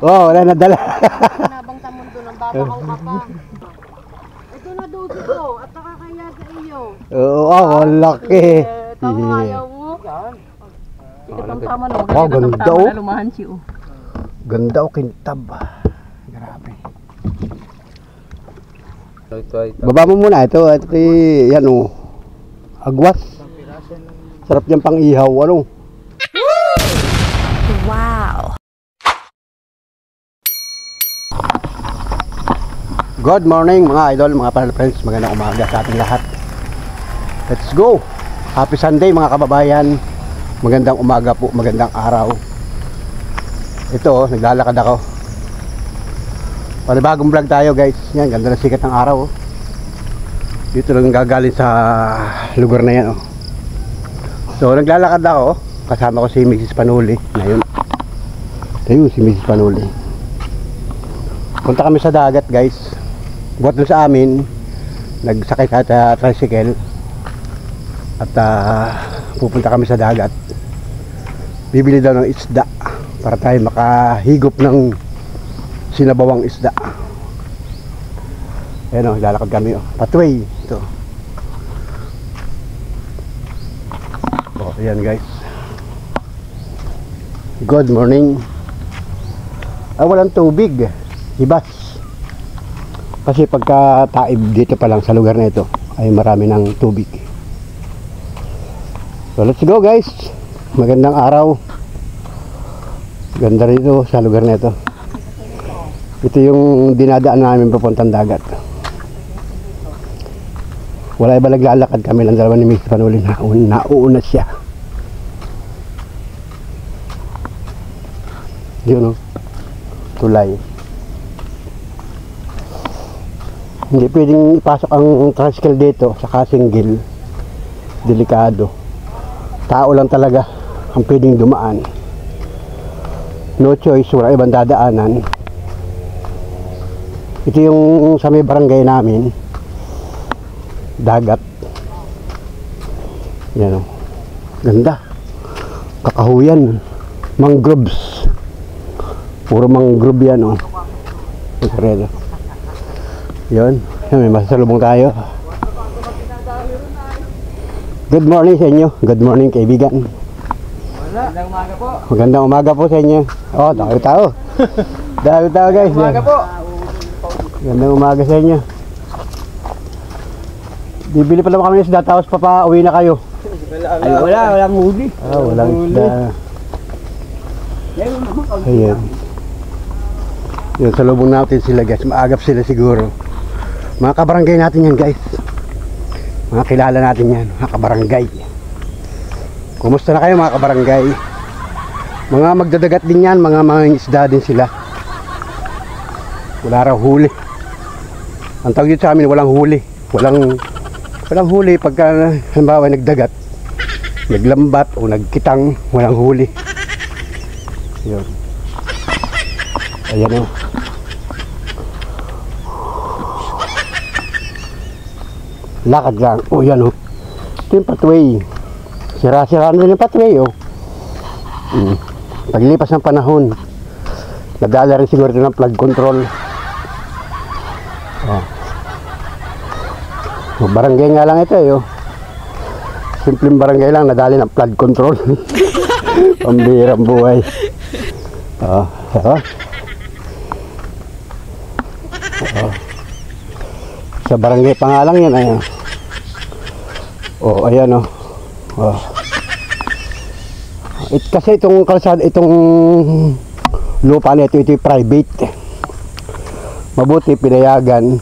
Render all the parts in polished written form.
Oo, wala na dala. Nabang sa mundo ng babahaw ka pa. Ito na dosi ko at nakakaya sa iyo. Oo, ang laki. Tama ayaw mo. Ito tama na. Oh, ganda oh. Lumahan siya oh. Ganda oh, kintab. Grabe. Baba mo muna ito. Ito yan oh. Agwas. Sarap yan pang ihaw. Ano? Wow. Good morning mga idol, mga panel friends. Magandang umaga sa ating lahat. Let's go. Happy Sunday mga kababayan. Magandang umaga po, magandang araw. Ito, naglalakad ako. Panibagong vlog tayo guys. Yan, ganda ng sikat ng araw. Dito lang gagaling sa lugar na yan. So, naglalakad ako. Kasama ko si Mrs. Panuli. Ngayon. Ayun, si Mrs. Panuli. Punta kami sa dagat guys. Buat doon sa amin, nagsakay sa tricycle. At pupunta kami sa dagat. Bibili daw ng isda para tayo makahigop ng sinabawang isda. Ayan o, lalakad kami o. Pathway ito. O, ayan guys. Good morning. Walang tubig. Hibas. Kasi pagka taib dito pa lang sa lugar na ito ay marami ng tubig. So let's go guys. Magandang araw. Ganda rito sa lugar na ito. Ito yung dinadaan namin papuntang dagat. Wala iba, naglalakad kami ng dalawa ni Mrs. Panuli. Nauuna siya. Yun o. Tulay. Hindi pwedeng ipasok ang tricycle dito sa single. Delikado. Tao lang talaga ang pwedeng dumaan. No choice, wala ibang dadaanan. Ito yung sa may barangay namin. Dagat. Yan o. Ganda. Kakahuyan. Mangroves. Puro mangrove yan o. Yun. May masasalubong tayo. Good morning sa inyo. Good morning kaibigan. Magandang umaga po. Magandang umaga po sa inyo. Oh, dami tao. Dami tao guys. Umaga po. Magandang umaga sa inyo. Bibili pa naman kami ng isda tapos papauwi na kayo. Ay, walang huli. Walang isda. Ayan. Yun, salubong natin sila guys. Maagap sila siguro. Mga kabarangay natin yan guys. Mga kilala natin yan, mga kabarangay. Kumusta na kayo mga kabarangay? Mga magdadagat din yan, mga isda din sila. Wala raw huli. Ang tawag dito sa amin, walang huli. Walang huli pagka halimbawa nagdagat, naglambat o nagkitang, walang huli. Yun. Ayan o. Lakad lang. O yan o. Ito yung pathway. Sira-sira na din yung pathway o. Paglipas ng panahon, nadala rin siguro ito ng flood control. Barangay nga lang ito eh o. Simpleng barangay lang, nadali ng flood control. Pambihirang buhay. Sa barangay pa nga lang yan. Ayan. Ayan o. Kasi itong kalsada, itong lupa na ito private. Mabuti pinayagan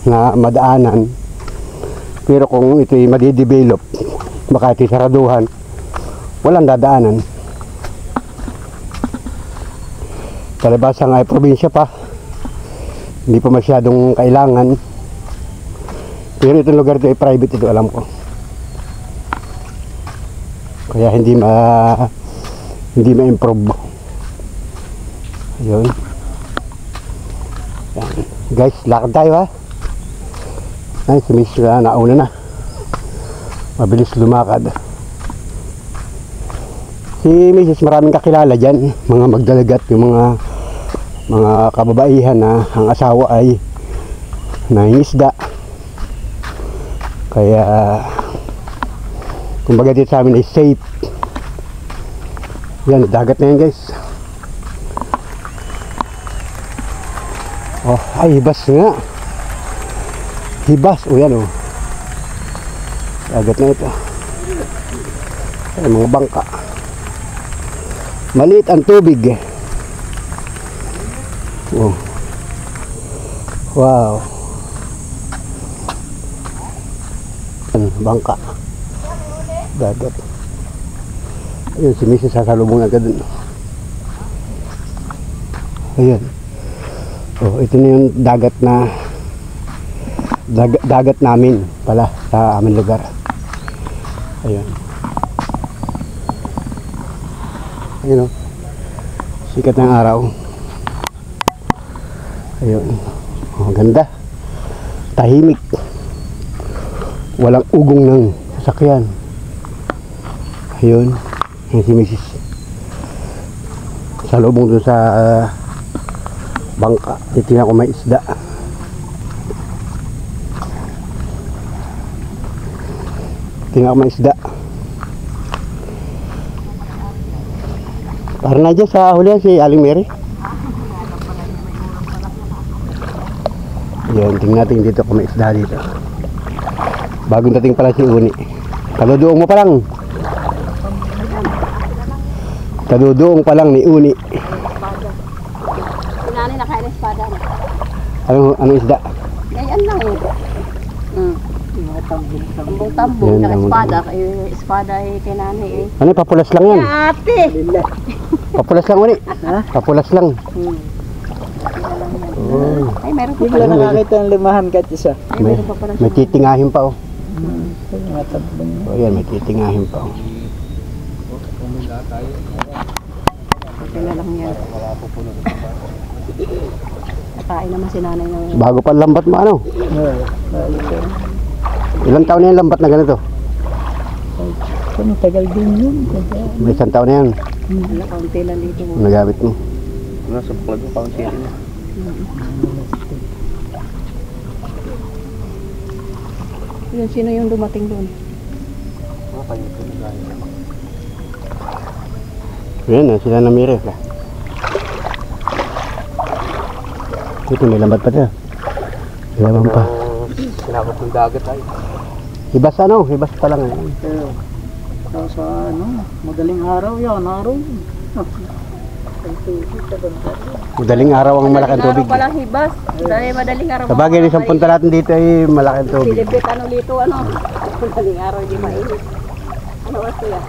na madaanan. Pero kung ito'y madidevelop, baka ito'y saraduhan, walang dadaanan. Palibasang ay probinsya pa. Hindi pa masyadong kailangan. Pero itong lugar ito ay private, ito alam ko. Kaya hindi ma-improve. Ayun. Yan. Guys, lakad tayo ha. Ay, si Miss nauna na. Mabilis lumakad. Si Mrs. maraming kakilala dyan. Mga magdalagat, yung mga mga kababaihan na ang asawa ay nangingisda. Kaya kumbaga dito sa amin ay safe. Yan, dagat na yan guys. Oh, ay hibas nga. Hibas, o yan o. Dagat na ito. Ay, mga bangka. Maliit ang tubig. Oh. Wow. Bangka. Dagat. Ayun, si Mrs. sasalubong agad dun. Ayan. Oh, ito na yung dagat na dagat namin pala sa aming lugar. Ayan. Ayun o. Sikat ng araw. Ayun. Oh, ganda. Tahimik. Walang ugong ng sasakyan. Ayun. Yan si Mrs. Salubong dun sa bangka. Titingnan ko may isda. Tingnan ko may isda. Parang na dyan sa hulihan si Aling Mary. Yan, tingnan natin dito kung may isda dito. Bagong dating pala si Uni. Kaduduong mo pa lang. Kaduduong pa lang ni Uni. Sinanay na kaya ng espada na. Anong isda? Ganyan lang eh. Tambong-tambong, Yan, saka tambong. espada. Espada eh, kay nanay eh. Ano, papulas lang yan. Ate! Papulas lang, Uni. Papulas lang. Oh. Ay, meron pa Bigla pala. nakakita ng limahan kahit isa. Ay, meron pa pala May siya. titingahin pa oh. Matabang. Oh, yan, may titingahin pa oh. Okay na lang yan. Nakain naman si nanay ng... Bago pa lambat mo ano? Ilang taon na yung lambat na ganito? Kung tagal din yun. May isang taon na yan. Wala, kaunti lang dito mo. Nagamit mo. Nasa plug mo kaunti rin. Yun, sino yung dumating doon? Yan na, sila na Mire. Ito, may lambat pa siya. May laman pa. Sinakot ng dagat ay. Hibas ano? Hibas pa lang. Sa madaling araw yan. Araw. Madaling araw ang malaking tubig. Madaling araw palang hibas. Dahil madaling araw. Sa bagay, isang punta natin dito ay malaking tubig. Silipit ano dito, ano? Madaling araw, hindi mainit. Ano oras kaya?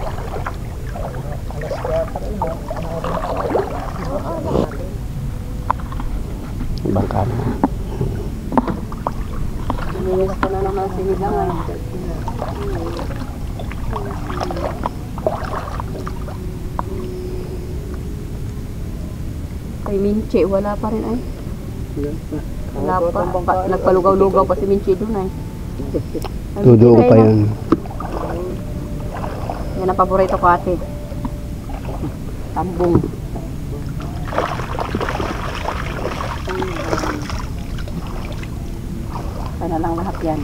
Bangka na. Naminis ko na naman si Hidangan. Kay Minche, wala pa rin ay. Wala pa. Nagpalugaw-lugaw pa si Minche doon ay. Tuduong pa yun. Yan ang paborito ko ate. Tambong. Sana lang lahat yan.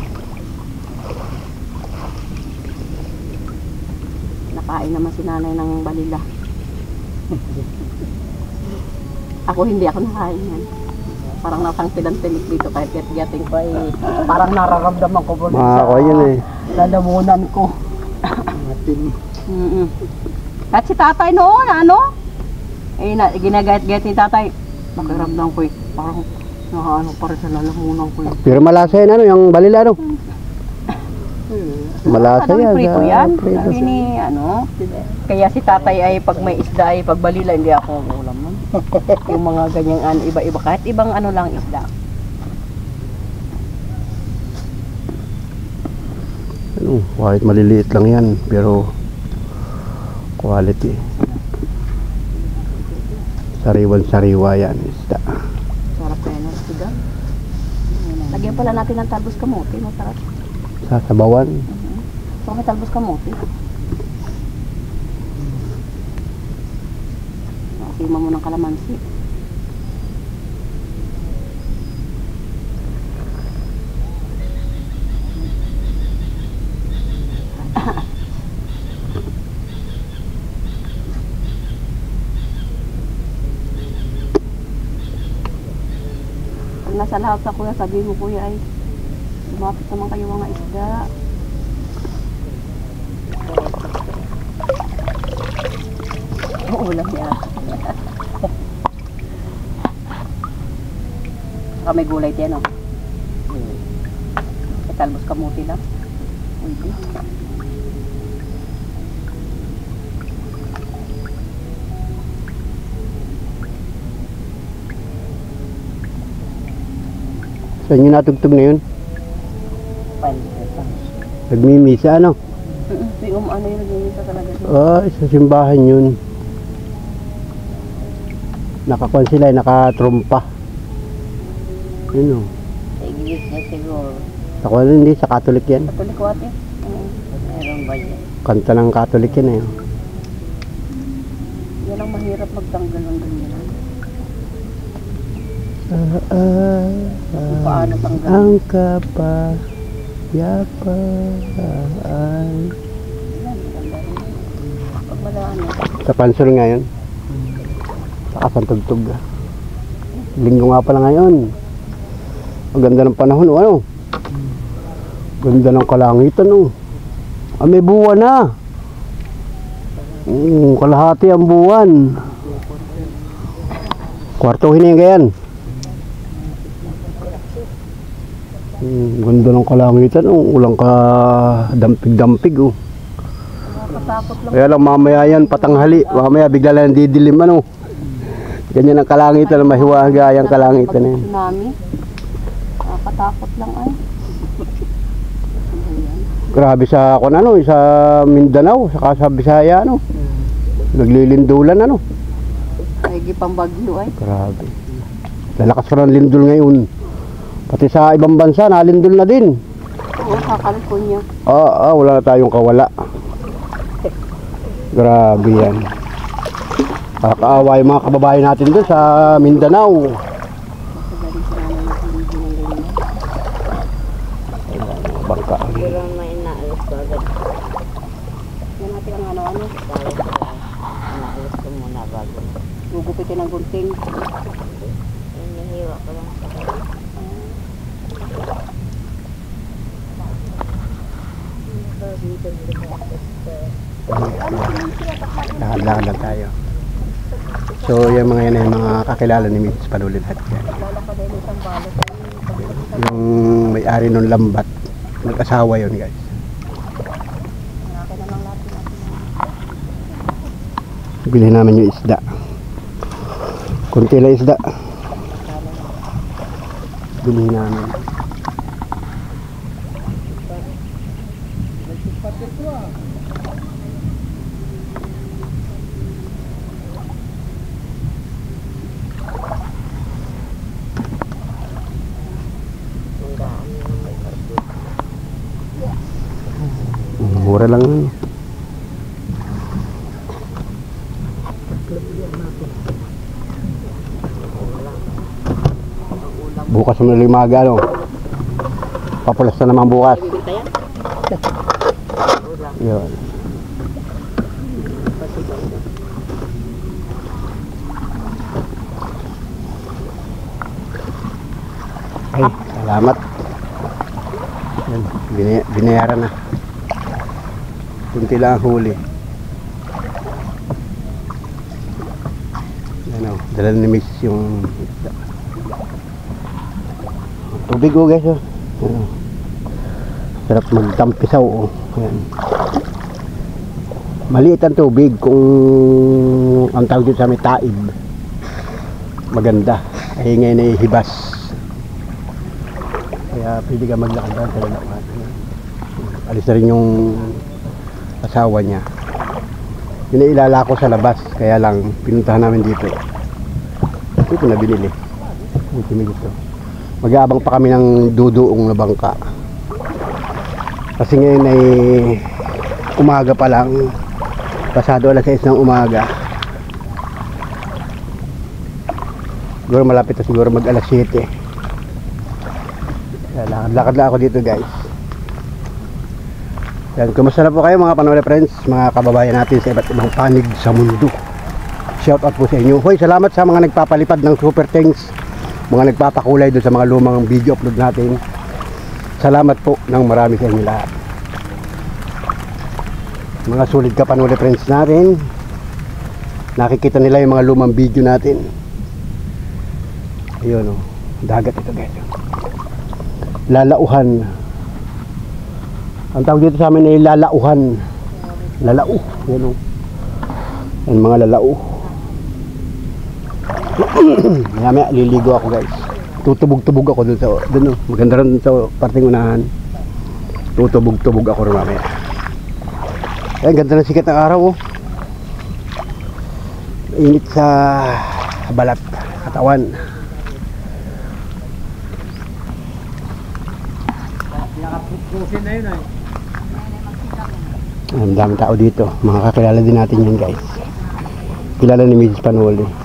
Nakain naman si nanay ng balila. Ako hindi ako nakain yan. Parang nasang tinik dito kahit get-getting ko ay parang nararamdaman ko po Makakakuha yun eh. lalamunan ko. At si tatay noon, ano? Ginagayat-gayat ni tatay. Nakiramdam ko eh. Parang nakaano pa rin sa lalamunan ko eh. Pero malasa yan ano, yung balila ano. Malasa Ano, yan. prito sa yan? prito. Sabi ni, ano? Kaya si tatay ay pag may isda ay pag balila, hindi ako ulam nun. Yung mga ganyang ano, iba-iba. Kahit ibang ano lang isda. Ano, kahit maliliit lang yan, pero quality. Sariwan-sariwa yan, isda. Sarap na yun, isda. Lagyan pala natin ng talbos kamote, masarap. Sasabawan. So may talbos kamote. Nakasima mo ng kalamansi. Pag nasa lahat sa kuya, sabihin mo kuya ay lumapit naman kayo mga isda. Uulam niya. Saka may gulay din, no? Talbos kamuti lang. Hindi. Saan nyo natugtog na yun? Nagmimisa, ano? Ano yun, nagmimisa talaga siya. Sa simbahan yun. Nakakuan sila, nakatrumpa. Yun o. Sa iglesia niya siguro. Ako hindi, sa Catholic yan. Katolik ko ate. Meron ba yan? Kanta ng Catholic yan eh. Yan ang mahirap magtanggal ng ganyan. Paano tanggal? Ang kapayapaan. Pag malaan eh. Sa pansol ngayon. Saka sa tugtog. Linggo nga pala ngayon. Ang ganda ng panahon, o ano? Ganda ng kalangitan, o. May buwan na. Kalahati ang buwan. Kwartuhin na yan ganyan. Ganda ng kalangitan, o. Ulang ka dampig-dampig, o. Nakatakot lang. Kaya lang mamaya yan, patanghali. Mamaya bigla lang didilim, ano. Ganyan ang kalangitan, mahiwagayang kalangitan na yan. Tsunami. Nakatakot lang ay. Grabe sa sa Mindanao, saka sa Bisaya, ano. Naglilindulan, ano. Ay, gipang bagyo ay. Grabe. Lalakas pa ng lindol ngayon. Pati sa ibang bansa, nalindol na din. Oo, sa California. Wala na tayong kawala. Grabe yan. Kakaawa yung mga kababayan natin doon sa Mindanao. Bangka. Pero may inaalis ko agad. Yan natin ang ano-ano. Inaalis ko muna bago. Gugupitin ng gunting. Hinihiwa ko lang sa Lakad-lakad lang tayo. So yung mga yan ay mga kakilala ni Mrs. Panulit at yan. Yung may-ari ng lambat, mag-asawa yun guys. Bilhin namin yung isda. Kunti lang isda. Bilhin namin. Mura lang yun. Bukas mo na limaga, no? Papulas na naman bukas. Yun. Ay, salamat. Yan, binayaran na. Kunti lang ang huli. Ano, dala ni Miss yung tubig, oh guys, oh. Ano, sarap magtampisaw, oh. Ayan. Maliit ang tubig kung ang tawag dito sa may taib. Maganda. Ay ngayon ay hibas. Kaya pwede ka maglakad sa lalakad. Alis na rin yung asawa niya. Iniilala ko sa labas, kaya lang pinuntahan namin dito. Ito na binili. Ito. Mag-aabang pa kami ng duduong na bangka. Kasi ngayon ay umaga pa lang. Pasado alas 6 ng umaga. Siguro malapit na siguro mag alas 7. Lakad lang ako dito guys. Yan, kumusta na po kayo mga Panola friends, mga kababayan natin sa iba't ibang panig sa mundo. Shout out po sa inyo. Hoy, salamat sa mga nagpapalipad ng super thanks. mga nagpapakulay doon sa mga lumang video upload natin. Salamat po ng marami sa inyo lahat. Mga sulit ka panuli friends natin. Nakikita nila yung mga lumang video natin. Ayun o, dagat ito guys. Lalauhan. Ang tawag dito sa amin ay lalauhan. Lalau. Yan o. Yan mga lalau. Maya liligo ako guys. Tutubog-tubog ako dun sa dun, maganda rin sa parting unahan. Tutubog-tubog ako rin mamaya. Ay, ganda ng sikat ng araw oh. Init sa balat, katawan. Ang daming tao dito. Makakakilala din natin yun guys. Kilala ni Mrs. Panoli.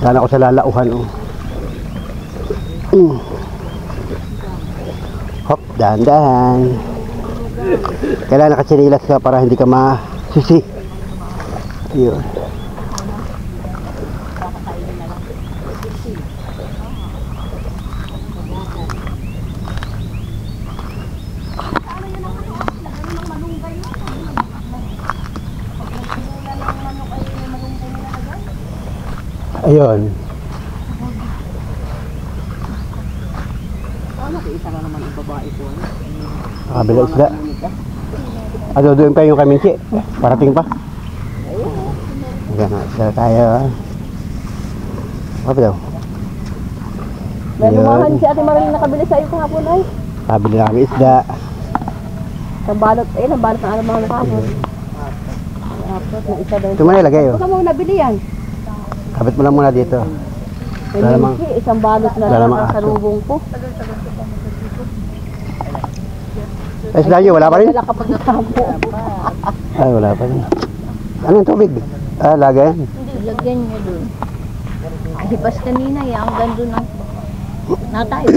Sana ako sa lalauhan oh. Hop, dahan-dahan. Kailangan nakatsinilas ka para hindi ka masisi. Yun. Ayun. Isa ka naman ang babae ko. Kabila isda. Ano doon pa yung kaminsi? Parating pa. Ayan na, isda tayo. Apa daw? May lumahan si Ate Marilyn nakabili sa iyo kahapon ay. Kabila na kami isda. Nabalot, nabalot na alam mga kahapon. Tapos na isa daw. Ito mo nilagay oh. Saan mo nabili yan? Kabit mo lang muna dito. May minsi, isang balot na lang Lalamang sa aso. lubong ko. Ay, isda nyo, wala pa rin? Wala kapag natampo. Ay, wala pa rin. Ano yung tubig? Ah, lagayan. Lagyan niya doon. Hibas kanina, yung gando ng natayo.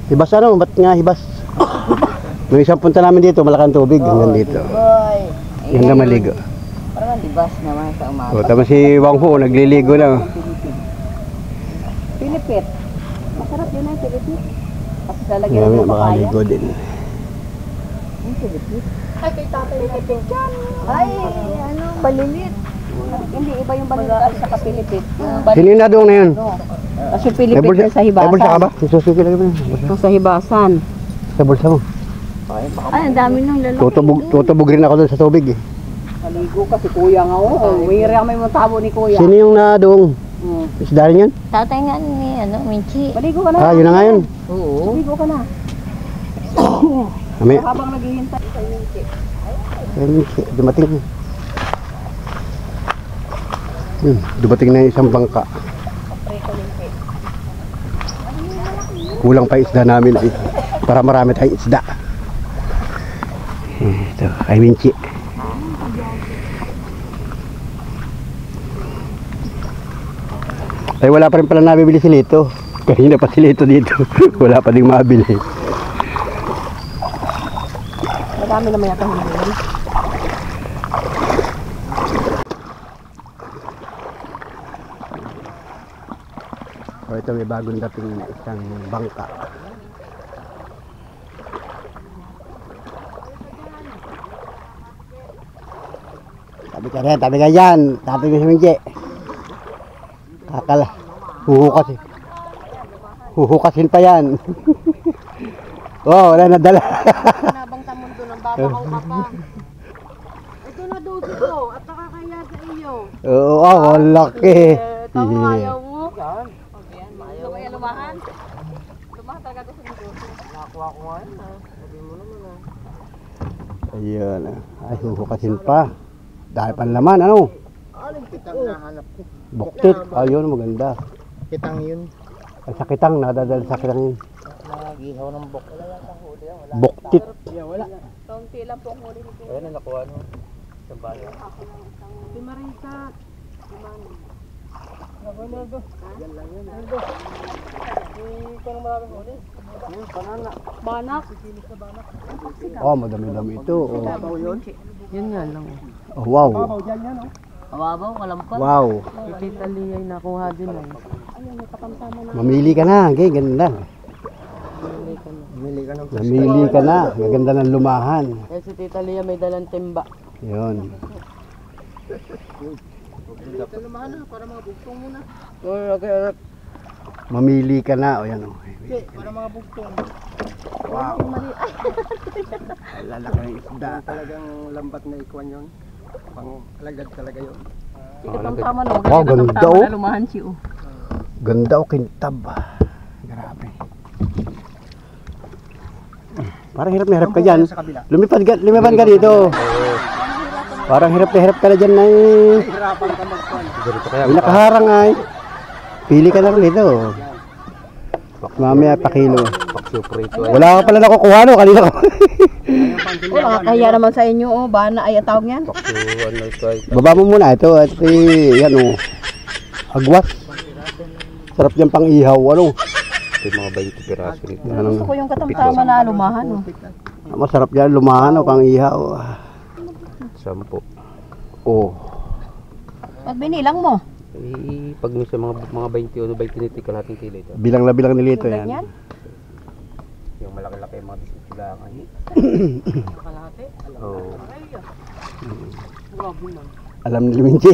Hibas ano? Ba't nga hibas? Nung isang punta namin dito, malakang tubig hanggang dito. Boy! Yan na maligo. Parang libas naman sa umaga. O, tama si Wang Hu, nagliligo na. Pilipit. Masarap yun ay pilipit. Kasi lalagyan Ngayon, ng papaya. makaligo din. Yung pilipit. Ay, kay tatay pilipit yan. Ay, ano, balilit. Hindi, iba yung balot sa kapilipit. Sino yung nadong na yun? Kasi yung pilipit yun sa hibasan. May bulsa ka ba? Susuki lang yun. Yung sa hibasan. Sa bulsa mo. Ay, ang dami ng lalaki. Tutubog rin ako doon sa tubig eh. Maligo kasi kuya nga oo. Wiri ang may matabo ni kuya. Sino yung nadong? Isda rin yun? Tatay nga ni, Minchi. Maligo ka na. Ah, yun na nga yun. Oo. Maligo ka na. Kami, Habang naghihintay sa Minchi. dumating. Dumating na yung isang bangka. Kulang pa isda namin eh. Para marami tayong isda. Ito, kay Minchi. Ay, wala pa rin pala nabibili si Lito. Kanina pa si Lito dito. Wala pa ding mabili. Madami naman yata hindi. So, ito may bagong dating isang bangka. Tabi ka dyan. Tabi ka si Minchi. Kakala. Huhukas eh. Huhukasin pa yan. Oh, wala nadala. Nabang sa mundo ng babahaw ka pa. Ito na daw dito at nakakaya sa iyo. Oo, ang laki. Tama ayaw mo. Yan. Yan, maayaw. Lumaya lumahan. Lumahan talaga ito sa dito. Nakuha ko nga yun Sabi mo naman Ayun. Ay, huhukasin pa. Dahil panlaman, ano? Aling kitang nahanap ko. Buktit. Ayun, maganda. Kitang yun. Ang sakitang, nadadala sa sakitang yun. Nagihaw ng bok. Buktit. Wala. Kaunti lang po ang huli ni Kuya. Ayan ang nakuha mo. Sa bayan. Si Marisa. Si Mami. Naldo. Yan lang yun. Naldo. Ito na maraming huli. Banana. Banak. Oh, madami-dami ito. Oh. Babaw yun. Yun nga lang. Oh, wow. Babaw dyan yan oh. Awabaw, kalampan. Wow. Si Tita Lia ay nakuha din ay. Mamili ka na. Okay, ganda. Bumili ka ng Mamili ka na. Gaganda ng lumahan. Eh si Tita Lia may dalang timba. Yun. para mga bugtong muna. Okay. Mamili ka na. O yan o. Okay, para mga bugtong. Wow. Ay, lalaki ng isda. Talagang lambat na ikuan yun. Pang alagad talaga yun. Sikat ang tama no. Wow, ganda, oh. Lumahan siya oh. Ganda o kintab. Grabe. Parang hirap na hirap ka dyan. Sa kabila. Lumipad ka dito. Parang hirap na hirap ka na dyan na eh. Hirapan ka magkuan. May nakaharang ay. Pili ka na rin dito. Mamaya pakilo. Wala ka pala nakukuha no, kanina ko. Wala kaya naman sa inyo oh. Bana ay tawag yan. Baba mo muna ito at yan o. Agwas. Sarap yan pang ihaw. Ano? Ito yung mga 20 piraso nito. Gusto ko yung katamtama na lumahan oh. Masarap yan lumahan o pang ihaw. 10. Oh. Pag binilang mo. Eh, pag minsan mga 20 o 20 nito kalahating kilo ito. Bilang na bilang nilito Yung yan. ganyan. Yung malaki-laki yung mga biscuit sila ngayon. Kalahati. Oo. Alam ni Luminchi.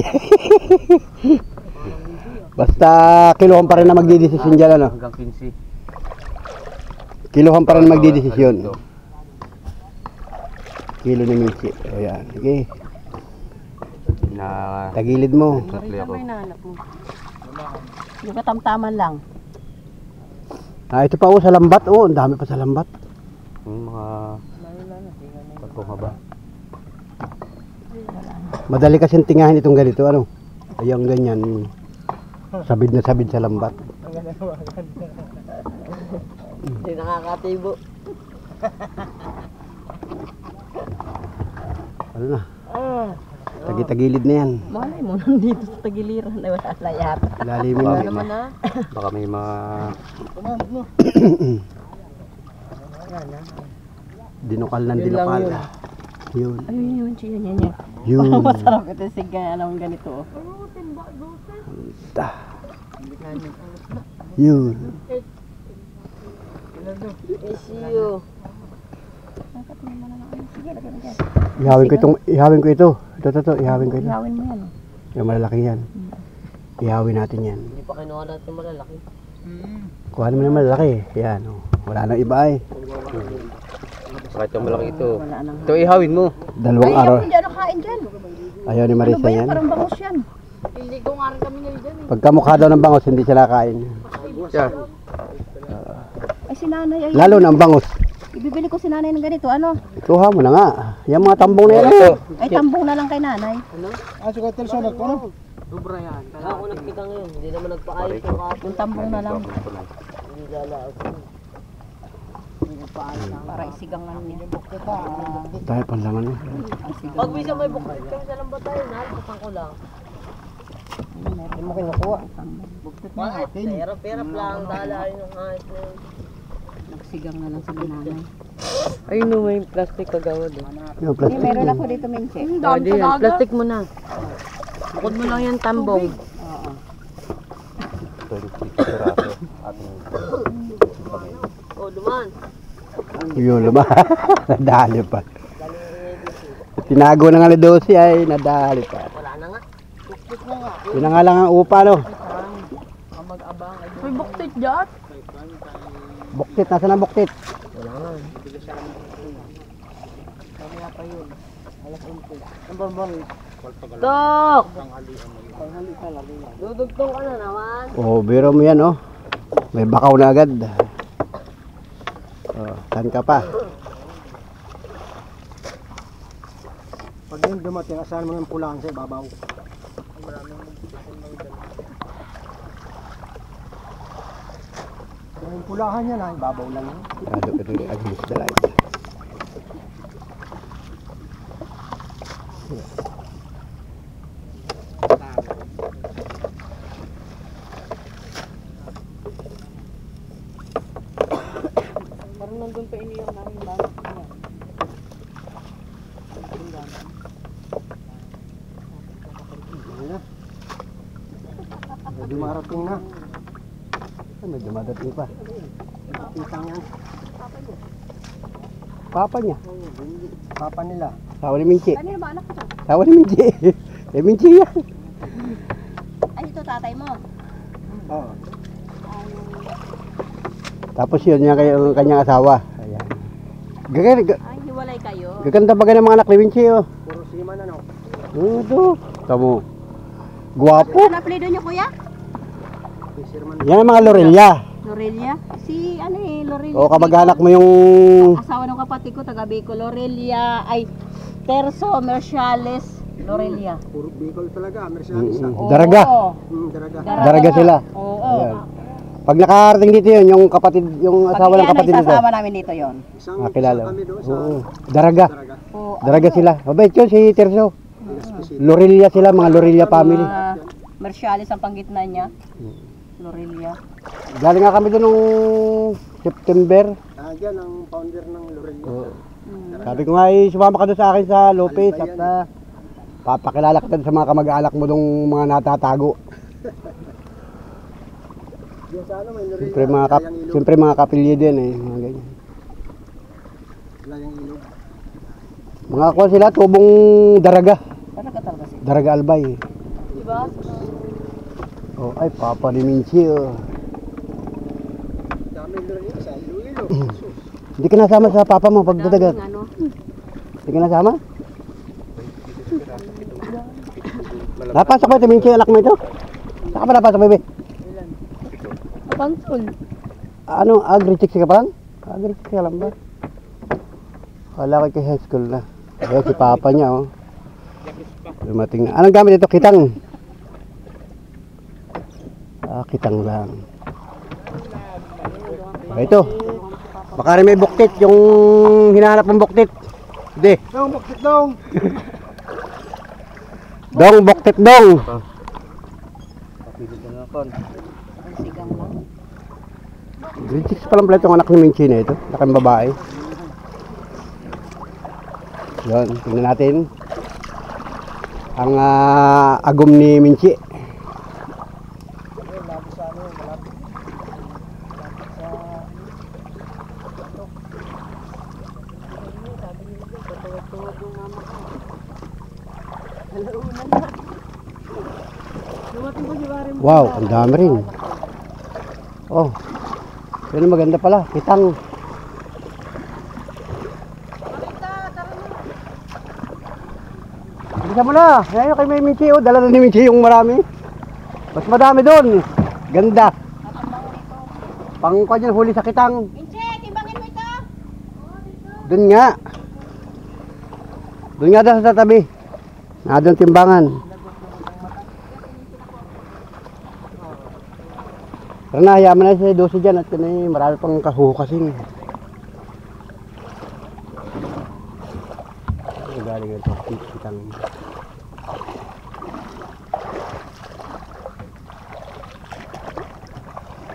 Basta kilohan pa rin na magdidesisyon dyan ano. Hanggang 15. Kilohan pa rin na magdidesisyon. Kilo ni Minchi. O yan. Sige. Na Tagilid mo. tatli ako. Nanap mo. Yung katamtaman lang. Ah, ito pa oh sa lambat. Oh, ang dami pa sa lambat. Yung mga pagkong haba. Madali kasing tingahin itong ganito. Ano? Ayang ganyan. Sabid na sabid sa lambat. Hindi nakakatibo. Ano na? Tagitagilid na yan. Malay mo nandito sa tagiliran ay wala na yata. Lalimin na. Naman na. Baka may mga Dinukal ng dinukal. Yun. Ayun yun siya yan. Yun. Masarap ito siga ng ganito. Ta. Yun. Isiyo. Ihawin ko ito. Ito. Ihawin ko ito. Gawin mo yan. Yung malalaki yan. Ihawin natin yan. Hindi pa kinuha natin malalaki. Kuha naman yung malalaki. Yan. Oh. Wala nang iba eh. kahit yung malaki ito. Wala nang Ito ihawin mo. Dalawang araw. Hindi ano kain dyan. Ayaw ni Ano Marisa ba yan? yan. Parang bangus yan. Pagka mukha daw ng bangos, hindi sila kain. Siya. Ay si nanay ay. Lalo na ang bangos. Ibibili ko si nanay ng ganito. Ano? Kuha mo na nga. Yung mga tambong na yan. Oh. Ay tambong na lang kay nanay. Sugat telson ako no. Sobra yan. Ako nakita ngayon. Hindi naman nagpaayos yung kaso. Yung tambong na lang. Hindi lalaos. Para isigangan niya. Dahil panlaman mo. Pag bisa may bukod kami sa lambat tayo, nalpasan ko lang. Hindi mo kinukuha. Bukod na nga. Perap lang. Dalain ng kahit na yun. Nagsigang na lang sa nanay. Ayun no, may plastic kagawad. Yung plastic. Meron ako dito, Minche. Plastic mo na. Bukod mo lang yung tambong. Oo. 20 piraso. Ating Oh, duman. Yun, nadali pa. Tinago na nga ni Dosi ay nadali pa. Wala na nga. Yun na nga lang ang upa, no? Mag-abang. May buktit dyan. Buktit, nasa na buktit? Wala nga. Kaya pa yun. Alas 11. Ang barbari. Tok! Dudugtong ka na naman. Oh, biro mo yan, oh. May bakaw na agad. Oh, saan ka pa? Pag yun dumating, asahan mo ng pulaan sa ibabaw. Yung pulahan niya na, ibabaw lang yun. Lalo ka doon, against the light. Parang nandun pa iniyang namin bago niya. Dumarating na. May dumadating pa. Kitang yan. Papa niya. Papa nila. Sawa ni Minchi. Kanino ba anak ko? Sawa ni Minchi. Eh, Minchi yan. Ay, ito tatay mo. Oo. Tapos yun, yung kanyang asawa. Ayan. Ay, hiwalay kayo. Gaganda ba ng mga anak ni Minchi, oh. Puro siman ano. Ito. Tamo. Guwapo. Ano apelido niyo, kuya? Fisherman. Yan ang mga Lorelia. Lorelia? Si ano Lorelia. O kamag-anak mo yung... Asawa ng kapatid ko, taga Bicol. Lorelia, ay Terso Merciales Lorelia. Puro Bicol talaga. Mercedes. Daraga. Oo. Daraga. Daraga sila. Oo. Ayan. Pag nakarating dito yun, yung kapatid, yung asawa ng kapatid nito. Isasama namin dito yon. Isang Nakilala. kami doon sa Oo. Daraga. Daraga. Oo. Daraga sila. Mabait yun si Terso. Lorelia sila, mga Lorelia family. Merciales ang panggitna niya. Lorelia. Galing nga kami doon nung September. Diyan ang founder ng Lorelia. Oo. Sabi ko nga, sumama ka doon sa akin sa Lopez at papakilala ka doon sa mga kamag-alak mo dong mga natatago. Diyan sa ano, may Lorelia. Siyempre mga kapilye din eh. Mga ganyan. Layang ilog. Mga kuha sila, tubong Daraga. Talaga talaga siya. Daraga Albay. Diba? Oh, ay, Papa ni Minchi. Oh. Dami Lorelia sa Iloilo. Sus. Hindi ka nasama sa papa mo pagdadagat. Ano? Hindi ka nasama? Napasok ba ito, Minchi, anak mo ito? Saan ka ba napasok, bebe? Pansol. Ano, agri-chicks ka pa lang? Agri-chicks ka lang ba? Kala ko kay high school na. Ayan si papa niya, oh. Dumating na. Anong gamit ito? Kitang. Kitang lang. Ito. Baka rin may buktit, yung hinahanap ng buktit. Hindi. Dong, bakit dong? Dong, buktit dong. Kapilid na kon. Sigang lang. Grade 6 pa lang pala itong anak ni Minchi na ito. Laking babae. Yun, tingnan natin. Ang agom ni Minchi. Wow, ang dami rin. Oh, yun maganda pala. Kitang. Bisa mo na. Ngayon kay may Minchi. Oh, dala na ni Minchi yung marami. Mas madami doon. Ganda. Pangkuha dyan, huli sa kitang. Minche, timbangin mo ito. Doon nga. Doon nga daw sa tabi. Doon timbangan. Pero nahayaman na siya 12 dyan at marami pang kahuhukasin. Galing ito, kitang.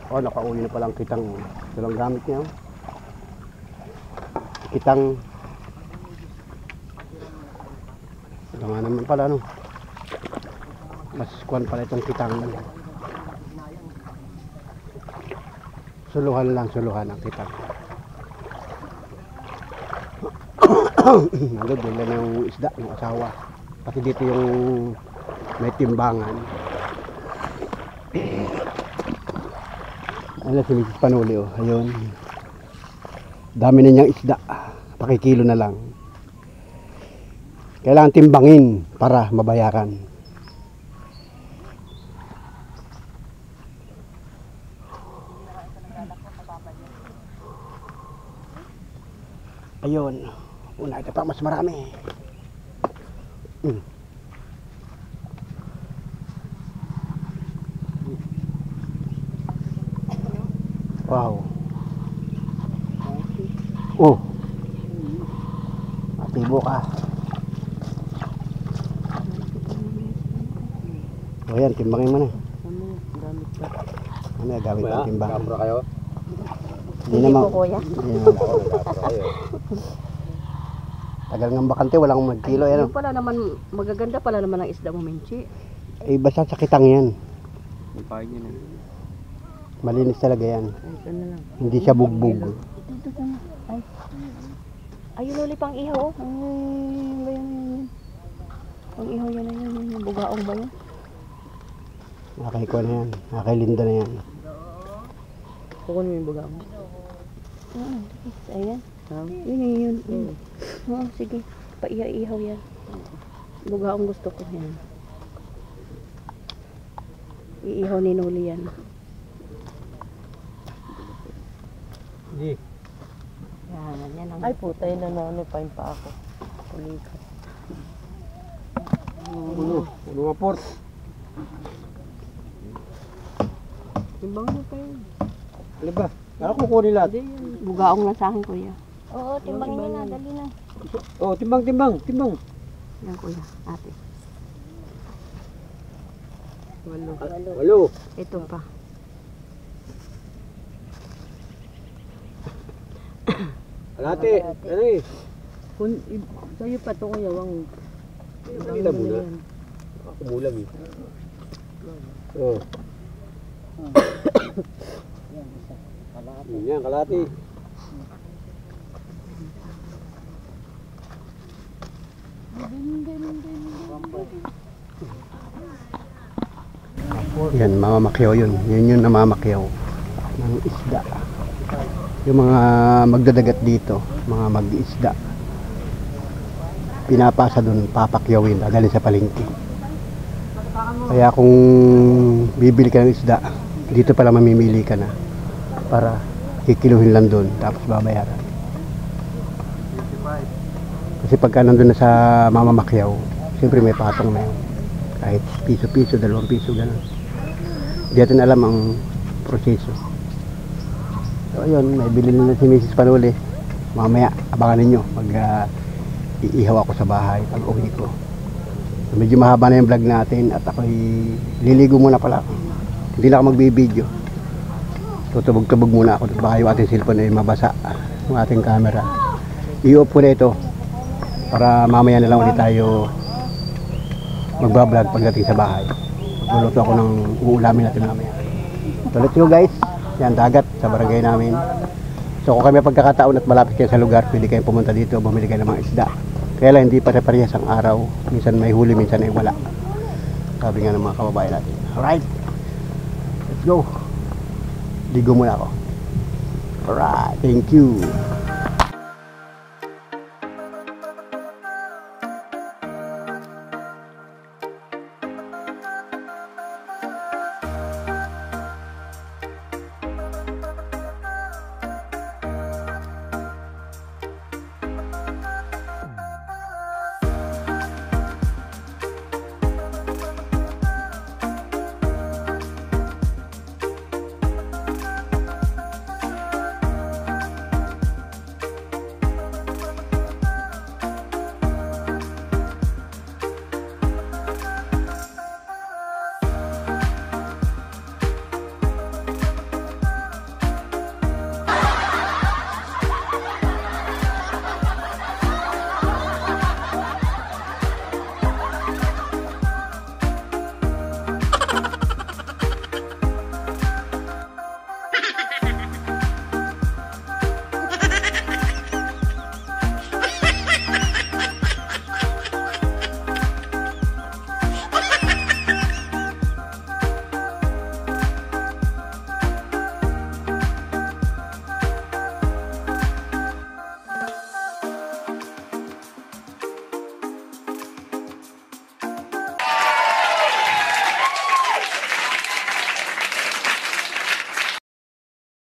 Oh, nakauli na palang kitang. Ito lang gamit niya. Kitang. Ito nga naman pala, no? Mas kuwan pala itong kitang. Suluhan lang, suluhan ang kitang. Nandun, doon lang yung isda ng asawa. Pati dito yung may timbangan. Ano si Mrs. Panuli, oh. Ayun. Dami na niyang isda. Pakikilo na lang. Kailangan timbangin para mabayaran. Ayun. Una, ito pa mas marami. Wow. Oh. Atibo ka. O yan, timbangin mo na. Ano, gamit ang timbang. Kapro kayo? Hindi naman. kuya. Hindi naman. Tagal ng bakante, walang magkilo. Yan, Yung pala naman, magaganda pala naman ang isda mo, Minchi. eh, basta sa kitang yan. Pagpain niya na. Malinis talaga yan. Ay, ito na lang. Hindi siya bugbog. Dito ka na. Ay. Ayun ulit pang ihaw. Oh. Ay, ba yan? Pang ihaw yan na yan. Yung bugaong ba yan? Nakay ko na yan. Nakay Linda na yan. Kukunin mo yung baga mo. Ayan. Yun. Oo, sige. Paihaw-ihaw yan. Bugaong gusto ko yan. Iihaw ni Noli yan. Hindi. Yan ang... Ay, puta, yun na ano pa yung pa ako. Pulikat. Ulo nga port. Timbang mo pa yun. Ano ba? Ako kukunin lahat. Bugaong lang sa akin, kuya. Oo, timbangin niya na, dali na. Oh, timbang. Yan, kuya. Ate. Walo. Ito pa. Alate. Ano eh? Sa'yo pa ito kuya, wang... Kita muna. Ako bulag eh. Oh. Yan, kalati. Yan, mamamakyaw yun. Yun yung namamakyaw ng isda. Yung mga magdadagat dito, mga mag-isda, pinapasa dun, papakyawin, dadalhin sa palengke. Kaya kung bibili ka ng isda, dito pala mamimili ka na para kikiluhin lang dun, tapos babayaran. Kasi pagka nandun na sa mamamakyaw, siyempre may patong na yun. Kahit piso-piso, 2 piso, gano'n. Hindi natin alam ang proseso. So ayun, may bilhin na si Mrs. Panuli. Mamaya, abangan ninyo pag iihaw ako sa bahay pag uwi ko. So, medyo mahaba na yung vlog natin at ako'y liligo muna pala. Hindi na ako magbibideo. Tutubog-tubog muna ako. Baka yung ating cellphone ay mabasa yung ating camera. I-off ko na ito para mamaya na lang ulit tayo magbablog pagdating sa bahay. Magluluto ako ng uulamin natin mamaya. So let's go guys. Yan, dagat sa barangay namin. So kung kami pagkakataon at malapit kayo sa lugar, pwede kayong pumunta dito, bumili kayo ng mga isda. Kaya lang hindi pare-parehas ang araw. Minsan may huli, minsan ay wala. Sabi nga ng mga kababayan natin. Alright, let's go. Ligo muna ako. Alright, thank you.